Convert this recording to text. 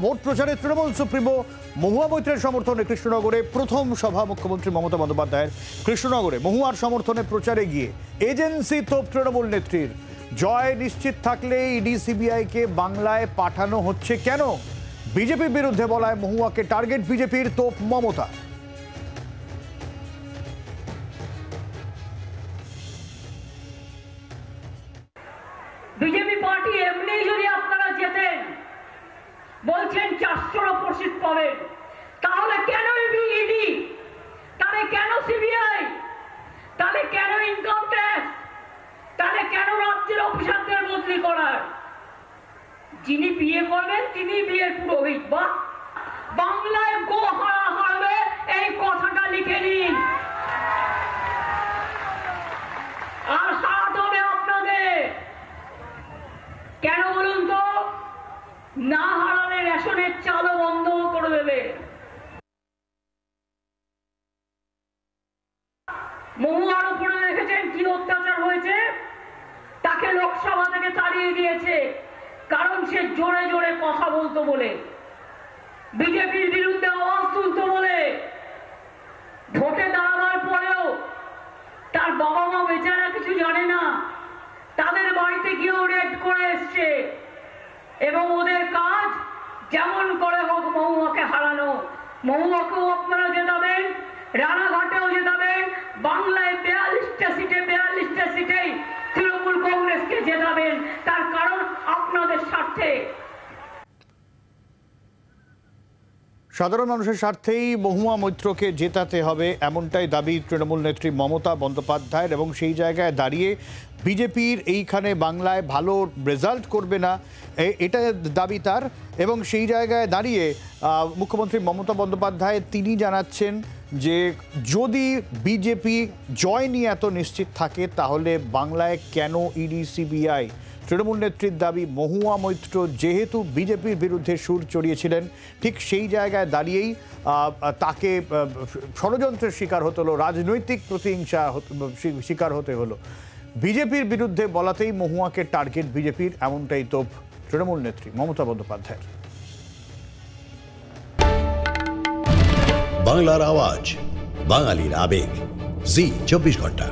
Vote প্রচারে Trinamool supremo মহুয়া মৈত্রের সমর্থনে কৃষ্ণনগরে প্রথম সভা মুখ্যমন্ত্রী মমতা বন্দ্যোপাধ্যায়ের। কৃষ্ণনগরে মহুয়ার সমর্থনে প্রচারে গিয়ে এজেন্সি তোপ তৃণমূল নেত্রীর। জয় নিশ্চিত থাকলে ইডি সিবিআইকে বাংলায় পাঠানো হচ্ছে কেন? বিজেপির বিরুদ্ধে বলায় মহুয়াকে টার্গেট বিজেপির, তোপ মমতা। বিজেপি পার্টি এমনি যদি আপনারা যেতেন, বলছেন 400 সিট পাবেন, তাহলে কেন ইডি, তাহলে কেন সিবিআই, তাহলে কেন ইনকাম ট্যাক্স, তাহলে কেন রাজ্যের অফিসারদের বদলি করার? যিনি বিয়ে করবেন তিনি বিয়ের পুরোহিত। বা বাংলায় গো হারাবে, এই কথাটা লিখে নিন। আর হাত হবে আপনাদের। কেন বলুন তো? না হারালে রেশনের চালও বন্ধ করে দেবে। মহুয়ার উপরে দেখেছেন কি অত্যাচার হয়েছে। তাকে লোকসভা থেকে তাড়িয়ে দিয়েছে, কারণ সে জোরে জোরে কথা বলতো বলে, বিজেপির বিরুদ্ধে আওয়াজ তুলতো বলে। ভোটে দাঁড়াবার পরেও তার বাবা মা বেচারা কিছু জানে না, তাদের বাড়িতে গিয়েও রেড করে এসছে। এবং ওদের কাজ যেমন করে হোক মহুয়াকে হারানো। মহুয়াকেও আপনারা জেতাবেন, রানাঘাটেও জেতাবেন, বাংলায় 42টা সিটেই তৃণমূল কংগ্রেসকে জেতাবেন। তার কারণ আপনাদের স্বার্থে। সাধারণ মানুষের স্বার্থেই মহুয়া মৈত্রকে জেতাতে হবে, এমনটাই দাবি তৃণমূল নেত্রী মমতা বন্দ্যোপাধ্যায়ের। এবং সেই জায়গায় দাঁড়িয়ে বিজেপির এইখানে বাংলায় ভালো রেজাল্ট করবে না, এটা দাবি তার। এবং সেই জায়গায় দাঁড়িয়ে মুখ্যমন্ত্রী মমতা বন্দ্যোপাধ্যায় তিনি জানাচ্ছেন যে যদি বিজেপি জয় নিয়ে এত নিশ্চিত থাকে তাহলে বাংলায় কেন ইডি সিবিআই? তৃণমূল নেত্রীর দাবি, মহুয়া মৈত্র যেহেতু বিজেপির বিরুদ্ধে সুর চড়িয়েছিলেন, ঠিক সেই জায়গায় দাঁড়িয়েই তাকে ষড়যন্ত্রের শিকার হতে হলো, রাজনৈতিক প্রতিহিংসা শিকার হতে হলো। বিজেপির বিরুদ্ধে বলাতেই মহুয়াকে টার্গেট বিজেপির, এমনটাই তোপ তৃণমূল নেত্রী মমতা বন্দ্যোপাধ্যায়ের। বাংলার আওয়াজ, বাঙালির আবেগ, জি 24 ঘন্টা।